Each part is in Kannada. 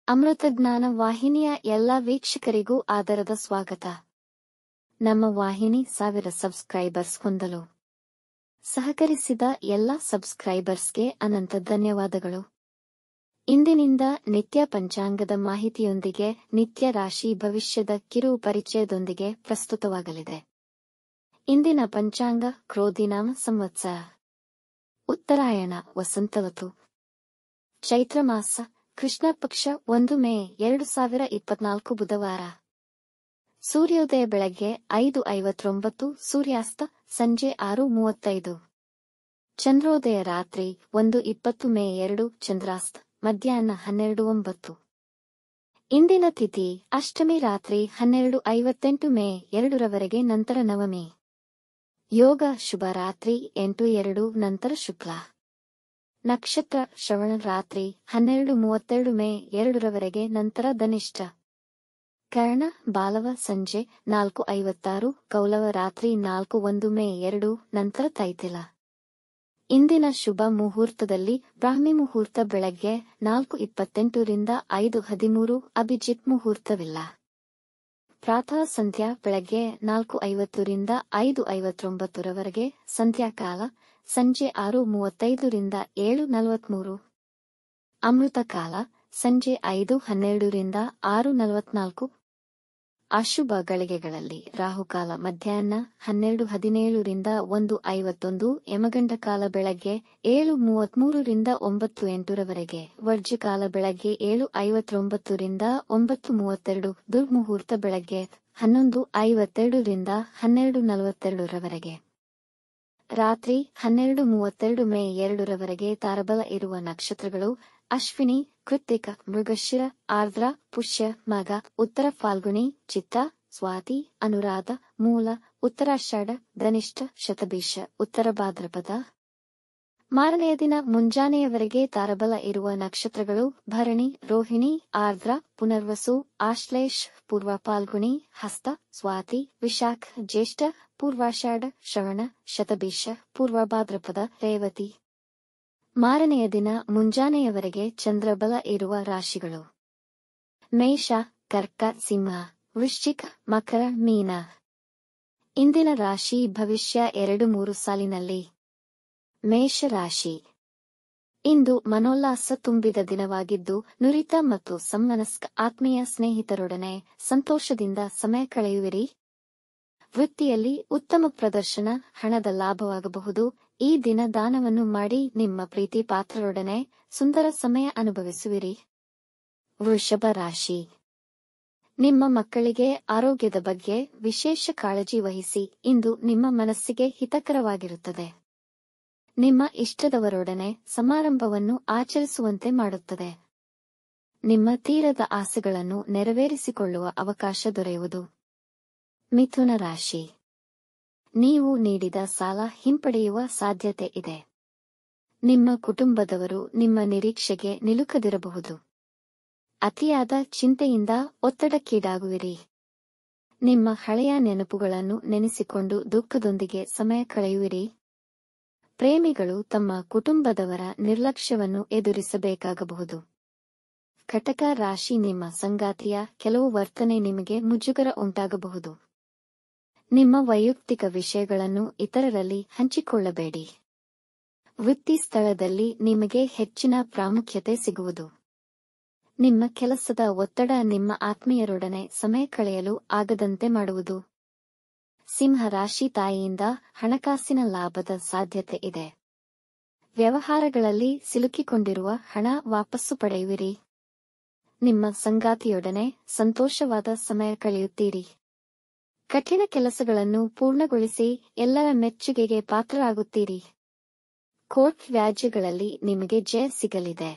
ಅಮೃತಜ್ಞಾನ ವಾಹಿನಿಯ ಎಲ್ಲ ವೀಕ್ಷಕರಿಗೂ ಆದರದ ಸ್ವಾಗತ. ನಮ್ಮ ವಾಹಿನಿ 1000 ಸಬ್ಸ್ಕ್ರೈಬರ್ಸ್ ಹೊಂದಲು ಸಹಕರಿಸಿದ ಎಲ್ಲ ಸಬ್ಸ್ಕ್ರೈಬರ್ಸ್ಗೆ ಅನಂತ ಧನ್ಯವಾದಗಳು. ಇಂದಿನಿಂದ ನಿತ್ಯ ಪಂಚಾಂಗದ ಮಾಹಿತಿಯೊಂದಿಗೆ ನಿತ್ಯ ರಾಶಿ ಭವಿಷ್ಯದ ಕಿರು ಪರಿಚಯದೊಂದಿಗೆ ಪ್ರಸ್ತುತವಾಗಲಿದೆ. ಇಂದಿನ ಪಂಚಾಂಗ ಕ್ರೋಧಿನಾಮ ಸಂವತ್ಸರ, ಉತ್ತರಾಯಣ, ವಸಂತ ಋತು, ಚೈತ್ರ ಮಾಸ, ಕೃಷ್ಣ ಪಕ್ಷ, 1 ಮೇ 2024 ಬುಧವಾರ. ಸೂರ್ಯೋದಯ ಬೆಳಗ್ಗೆ 5:59, ಸೂರ್ಯಾಸ್ತ ಸಂಜೆ 6:35. ಚಂದ್ರೋದಯ ರಾತ್ರಿ 1:20 ಮೇ 2, ಚಂದ್ರಾಸ್ತ ಮಧ್ಯಾಹ್ನ 12:09. ಇಂದಿನ ತಿಥಿ ಅಷ್ಟಮಿ ರಾತ್ರಿ 12:58 ಮೇ 2 ರವರೆಗೆ, ನಂತರ ನವಮಿ. ಯೋಗ ಶುಭ ರಾತ್ರಿ 8:02 ನಂತರ ಶುಕ್ಲ. ನಕ್ಷತ್ರ ಶ್ರವಣ ರಾತ್ರಿ 12:32 ಮೇ 2 ರವರೆಗೆ, ನಂತರ ಧನಿಷ್ಠ. ಕರ್ಣ ಬಾಲವ ಸಂಜೆ 4:56, ಕೌಲವ ರಾತ್ರಿ 4:01 ಮೇ 2 ನಂತರ ತೈತಿಲ. ಇಂದಿನ ಶುಭ ಮುಹೂರ್ತದಲ್ಲಿ ಬ್ರಾಹ್ಮಿ ಮುಹೂರ್ತ ಬೆಳಗ್ಗೆ 4:28 ರಿಂದ 5:13, ಅಭಿಜಿತ್ ಮುಹೂರ್ತವಿಲ್ಲ. ಪ್ರಾತಃ ಸಂಧ್ಯಾ ಬೆಳಗ್ಗೆ 4:50 ರಿಂದ 5:59 ರವರೆಗೆ, ಸಂಧ್ಯಾಕಾಲ ಸಂಜೆ 6:35 ರಿಂದ 7:43. ಅಮೃತ ಕಾಲ ಸಂಜೆ 5:12 ರಿಂದ 6:44. ಅಶುಭ ಗಳಿಗೆಗಳಲ್ಲಿ ರಾಹುಕಾಲ ಮಧ್ಯಾಹ್ನ 12:17 ರಿಂದ 1:51, ಯಮಗಂಡ ಕಾಲ ಬೆಳಗ್ಗೆ 7:33 ರಿಂದ 9:08 ರವರೆಗೆ, ವರ್ಜ್ಯಕಾಲ ಬೆಳಗ್ಗೆ 7:59 ರಿಂದ 9:32, ದುರ್ಮುಹೂರ್ತ ಬೆಳಗ್ಗೆ 11:52 ರಿಂದ 12:42 ರವರೆಗೆ. ರಾತ್ರಿ 12:32 ಮೇ 2 ರವರೆಗೆ. ತಾರಬಲ ಇರುವ ನಕ್ಷತ್ರಗಳು: ಅಶ್ವಿನಿ, ಕೃತ್ತಿಕ, ಮೃಗಶಿರ, ಆರ್ದ್ರ, ಪುಷ್ಯ, ಮಗ, ಉತ್ತರ ಫಾಲ್ಗುಣಿ, ಚಿತ್ತ, ಸ್ವಾತಿ, ಅನುರಾಧ, ಮೂಲ, ಉತ್ತರಾಷಾಢ, ಧನಿಷ್ಠ, ಶತಭಿಷ, ಉತ್ತರ ಭಾದ್ರಪದ. ಮಾರನೆಯ ದಿನ ಮುಂಜಾನೆಯವರೆಗೆ ತಾರಬಲ ಇರುವ ನಕ್ಷತ್ರಗಳು: ಭರಣಿ, ರೋಹಿಣಿ, ಆರ್ದ್ರ, ಪುನರ್ವಸು, ಆಶ್ಲೇಷ, ಪೂರ್ವ ಫಾಲ್ಗುಣಿ, ಹಸ್ತ, ಸ್ವಾತಿ, ವಿಶಾಖ, ಜ್ಯೇಷ್ಠ, ಪೂರ್ವಾಷಾಢ, ಶ್ರವಣ, ಶತಭಿಷ, ಪೂರ್ವ ಭಾದ್ರಪದ, ರೇವತಿ. ಮಾರನೆಯ ದಿನ ಮುಂಜಾನೆಯವರೆಗೆ ಚಂದ್ರಬಲ ಇರುವ ರಾಶಿಗಳು: ಮೇಷ, ಕರ್ಕ, ಸಿಂಹ, ವೃಶ್ಚಿಕ, ಮಕರ, ಮೀನ. ಇಂದಿನ ರಾಶಿ ಭವಿಷ್ಯ 2-3 ಸಾಲಿನಲ್ಲಿ. ಮೇಷ ರಾಶಿ: ಇಂದು ಮನೋಲ್ಲಾಸ ತುಂಬಿದ ದಿನವಾಗಿದ್ದು, ನುರಿತ ಮತ್ತು ಸಮ್ಮನಸ್ಕ ಆತ್ಮೀಯ ಸ್ನೇಹಿತರೊಡನೆ ಸಂತೋಷದಿಂದ ಸಮಯ ಕಳೆಯುವಿರಿ. ವೃತ್ತಿಯಲ್ಲಿ ಉತ್ತಮ ಪ್ರದರ್ಶನ, ಹಣದ ಲಾಭವಾಗಬಹುದು. ಈ ದಿನ ದಾನವನ್ನು ಮಾಡಿ ನಿಮ್ಮ ಪ್ರೀತಿ ಪಾತ್ರರೊಡನೆ ಸುಂದರ ಸಮಯ ಅನುಭವಿಸುವಿರಿ. ವೃಷಭ ರಾಶಿ: ನಿಮ್ಮ ಮಕ್ಕಳಿಗೆ ಆರೋಗ್ಯದ ಬಗ್ಗೆ ವಿಶೇಷ ಕಾಳಜಿ ವಹಿಸಿ. ಇಂದು ನಿಮ್ಮ ಮನಸ್ಸಿಗೆ ಹಿತಕರವಾಗಿರುತ್ತದೆ. ನಿಮ್ಮ ಇಷ್ಟದವರೊಡನೆ ಸಮಾರಂಭವನ್ನು ಆಚರಿಸುವಂತೆ ಮಾಡುತ್ತದೆ. ನಿಮ್ಮ ತೀರದ ಆಸೆಗಳನ್ನು ನೆರವೇರಿಸಿಕೊಳ್ಳುವ ಅವಕಾಶ ದೊರೆಯುವುದು. ಮಿಥುನ ರಾಶಿ: ನೀವು ನೀಡಿದ ಸಾಲ ಹಿಂಪಡೆಯುವ ಸಾಧ್ಯತೆ ಇದೆ. ನಿಮ್ಮ ಕುಟುಂಬದವರು ನಿಮ್ಮ ನಿರೀಕ್ಷೆಗೆ ನಿಲುಕದಿರಬಹುದು. ಅತಿಯಾದ ಚಿಂತೆಯಿಂದ ಒತ್ತಡಕ್ಕೀಡಾಗುವಿರಿ. ನಿಮ್ಮ ಹಳೆಯ ನೆನಪುಗಳನ್ನು ನೆನೆಸಿಕೊಂಡು ದುಃಖದೊಂದಿಗೆ ಸಮಯ ಕಳೆಯುವಿರಿ. ಪ್ರೇಮಿಗಳು ತಮ್ಮ ಕುಟುಂಬದವರ ನಿರ್ಲಕ್ಷ್ಯವನ್ನು ಎದುರಿಸಬೇಕಾಗಬಹುದು. ಕಟಕ ರಾಶಿ: ನಿಮ್ಮ ಸಂಗಾತಿಯ ಕೆಲವು ವರ್ತನೆ ನಿಮಗೆ ಮುಜುಗರ ಉಂಟಾಗಬಹುದು. ನಿಮ್ಮ ವೈಯಕ್ತಿಕ ವಿಷಯಗಳನ್ನು ಇತರರಲ್ಲಿ ಹಂಚಿಕೊಳ್ಳಬೇಡಿ. ವೃತ್ತಿ ಸ್ಥಳದಲ್ಲಿ ನಿಮಗೆ ಹೆಚ್ಚಿನ ಪ್ರಾಮುಖ್ಯತೆ ಸಿಗುವುದು. ನಿಮ್ಮ ಕೆಲಸದ ಒತ್ತಡ ನಿಮ್ಮ ಆತ್ಮೀಯರೊಡನೆ ಸಮಯ ಕಳೆಯಲು ಆಗದಂತೆ ಮಾಡುವುದು. ಸಿಂಹ ರಾಶಿ: ತಾಯಿಯಿಂದ ಹಣಕಾಸಿನ ಲಾಭದ ಸಾಧ್ಯತೆ ಇದೆ. ವ್ಯವಹಾರಗಳಲ್ಲಿ ಸಿಲುಕಿಕೊಂಡಿರುವ ಹಣ ವಾಪಸ್ಸು ಪಡೆಯುವಿರಿ. ನಿಮ್ಮ ಸಂಗಾತಿಯೊಡನೆ ಸಂತೋಷವಾದ ಸಮಯ ಕಳೆಯುತ್ತೀರಿ. ಕಠಿಣ ಕೆಲಸಗಳನ್ನು ಪೂರ್ಣಗೊಳಿಸಿ ಎಲ್ಲರ ಮೆಚ್ಚುಗೆಗೆ ಪಾತ್ರರಾಗುತ್ತೀರಿ. ಕೋರ್ಟ್ ವ್ಯಾಜ್ಯಗಳಲ್ಲಿ ನಿಮಗೆ ಜಯ ಸಿಗಲಿದೆ.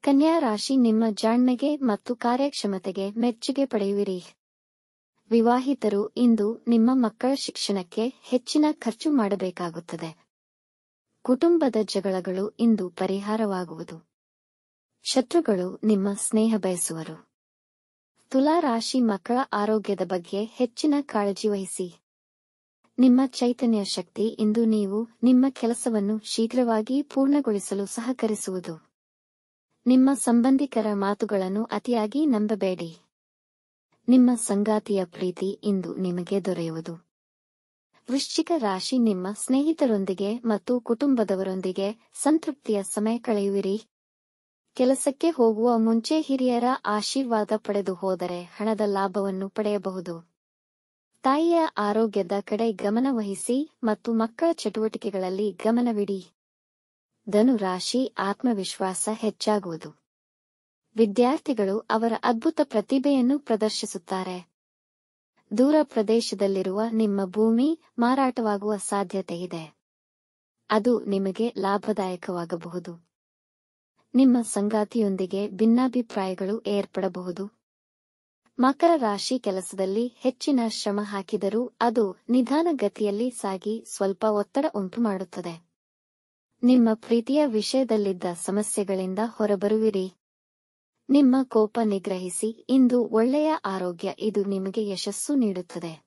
ಕನ್ಯಾ ರಾಶಿ: ನಿಮ್ಮ ಜಾಣ್ಮೆಗೆ ಮತ್ತು ಕಾರ್ಯಕ್ಷಮತೆಗೆ ಮೆಚ್ಚುಗೆ ಪಡೆಯುವಿರಿ. ವಿವಾಹಿತರು ಇಂದು ನಿಮ್ಮ ಮಕ್ಕಳ ಶಿಕ್ಷಣಕ್ಕೆ ಹೆಚ್ಚಿನ ಖರ್ಚು ಮಾಡಬೇಕಾಗುತ್ತದೆ. ಕುಟುಂಬದ ಜಗಳಗಳು ಇಂದು ಪರಿಹಾರವಾಗುವುದು. ಶತ್ರುಗಳು ನಿಮ್ಮ ಸ್ನೇಹ ಬಯಸುವರು. ತುಲಾ ರಾಶಿ: ಮಕ್ಕಳ ಆರೋಗ್ಯದ ಬಗ್ಗೆ ಹೆಚ್ಚಿನ ಕಾಳಜಿ ವಹಿಸಿ. ನಿಮ್ಮ ಚೈತನ್ಯ ಶಕ್ತಿ ಇಂದು ನೀವು ನಿಮ್ಮ ಕೆಲಸವನ್ನು ಶೀಘ್ರವಾಗಿ ಪೂರ್ಣಗೊಳಿಸಲು ಸಹಕರಿಸುವುದು. ನಿಮ್ಮ ಸಂಬಂಧಿಕರ ಮಾತುಗಳನ್ನು ಅತಿಯಾಗಿ ನಂಬಬೇಡಿ. ನಿಮ್ಮ ಸಂಗಾತಿಯ ಪ್ರೀತಿ ಇಂದು ನಿಮಗೆ ದೊರೆಯುವುದು. ವೃಶ್ಚಿಕ ರಾಶಿ, ನಿಮ್ಮ ಸ್ನೇಹಿತರೊಂದಿಗೆ ಮತ್ತು ಕುಟುಂಬದವರೊಂದಿಗೆ ಸಂತೃಪ್ತಿಯ ಸಮಯ ಕಳೆಯುವಿರಿ. ಕೆಲಸಕ್ಕೆ ಹೋಗುವ ಮುಂಚೆ ಹಿರಿಯರ ಆಶೀರ್ವಾದ ಪಡೆದು ಹೋದರೆ ಹಣದ ಲಾಭವನ್ನು ಪಡೆಯಬಹುದು. ತಾಯಿಯ ಆರೋಗ್ಯದ ಕಡೆ ಗಮನ ವಹಿಸಿ ಮತ್ತು ಮಕ್ಕಳ ಚಟುವಟಿಕೆಗಳಲ್ಲಿ ಗಮನವಿಡಿ. ಧನು ರಾಶಿ, ಆತ್ಮವಿಶ್ವಾಸ ಹೆಚ್ಚಾಗುವುದು. ವಿದ್ಯಾರ್ಥಿಗಳು ಅವರ ಅದ್ಭುತ ಪ್ರತಿಭೆಯನ್ನು ಪ್ರದರ್ಶಿಸುತ್ತಾರೆ. ದೂರ ಪ್ರದೇಶದಲ್ಲಿರುವ ನಿಮ್ಮ ಭೂಮಿ ಮಾರಾಟವಾಗುವ ಸಾಧ್ಯತೆ ಇದೆ. ಅದು ನಿಮಗೆ ಲಾಭದಾಯಕವಾಗಬಹುದು. ನಿಮ್ಮ ಸಂಗಾತಿಯೊಂದಿಗೆ ಭಿನ್ನಾಭಿಪ್ರಾಯಗಳು ಏರ್ಪಡಬಹುದು. ಮಕರ ರಾಶಿ, ಕೆಲಸದಲ್ಲಿ ಹೆಚ್ಚಿನ ಶ್ರಮ ಹಾಕಿದರೂ ಅದು ನಿಧಾನಗತಿಯಲ್ಲಿ ಸಾಗಿ ಸ್ವಲ್ಪ ಒತ್ತಡ ಉಂಟುಮಾಡುತ್ತದೆ. ನಿಮ್ಮ ಪ್ರೀತಿಯ ವಿಷಯದಲ್ಲಿದ್ದ ಸಮಸ್ಯೆಗಳಿಂದ ಹೊರಬರುವಿರಿ. ನಿಮ್ಮ ಕೋಪ ನಿಗ್ರಹಿಸಿ. ಇಂದು ಒಳ್ಳೆಯ ಆರೋಗ್ಯ, ಇದು ನಿಮಗೆ ಯಶಸ್ಸು ನೀಡುತ್ತದೆ.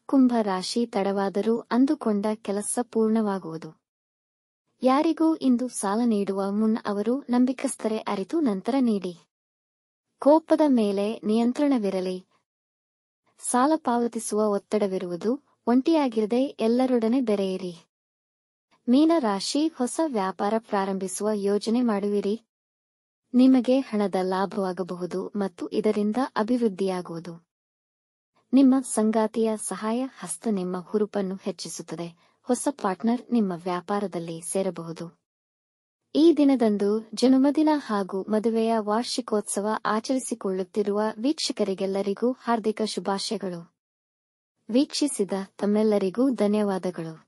ಕುಂಭ ರಾಶಿ, ತಡವಾದರೂ ಅಂದುಕೊಂಡ ಕೆಲಸ ಪೂರ್ಣವಾಗುವುದು. ಯಾರಿಗೂ ಇಂದು ಸಾಲ ನೀಡುವ ಮುನ್ನ ಅವರು ನಂಬಿಕಸ್ಥರೇ, ಅರಿತು ನಂತರ ನೀಡಿ. ಕೋಪದ ಮೇಲೆ ನಿಯಂತ್ರಣವಿರಲಿ. ಸಾಲ ಪಾವತಿಸುವ ಒತ್ತಡವಿರುವುದು. ಒಂಟಿಯಾಗಿರದೆ ಎಲ್ಲರೊಡನೆ ಬೆರೆಯಿರಿ. ಮೀನ ರಾಶಿ, ಹೊಸ ವ್ಯಾಪಾರ ಪ್ರಾರಂಭಿಸುವ ಯೋಜನೆ ಮಾಡುವಿರಿ. ನಿಮಗೆ ಹಣದ ಲಾಭವಾಗಬಹುದು ಮತ್ತು ಇದರಿಂದ ಅಭಿವೃದ್ಧಿಯಾಗುವುದು. ನಿಮ್ಮ ಸಂಗಾತಿಯ ಸಹಾಯ ಹಸ್ತ ನಿಮ್ಮ ಹುರುಪನ್ನು ಹೆಚ್ಚಿಸುತ್ತದೆ. ಹೊಸ ಪಾರ್ಟ್ನರ್ ನಿಮ್ಮ ವ್ಯಾಪಾರದಲ್ಲಿ ಸೇರಬಹುದು. ಈ ದಿನದಂದು ಜನ್ಮದಿನ ಹಾಗೂ ಮದುವೆಯ ವಾರ್ಷಿಕೋತ್ಸವ ಆಚರಿಸಿಕೊಳ್ಳುತ್ತಿರುವ ವೀಕ್ಷಕರಿಗೆಲ್ಲರಿಗೂ ಹಾರ್ದಿಕ ಶುಭಾಶಯಗಳು. ವೀಕ್ಷಿಸಿದ ತಮ್ಮೆಲ್ಲರಿಗೂ ಧನ್ಯವಾದಗಳು.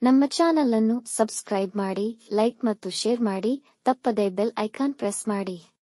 ನಮ್ಮ ಚಾನಲ್ ಅನ್ನು ಸಬ್ಸ್ಕ್ರೈಬ್ ಮಾಡಿ, ಲೈಕ್ ಮತ್ತು ಶೇರ್ ಮಾಡಿ. ತಪ್ಪದೇ ಬೆಲ್ ಐಕಾನ್ ಪ್ರೆಸ್ ಮಾಡಿ.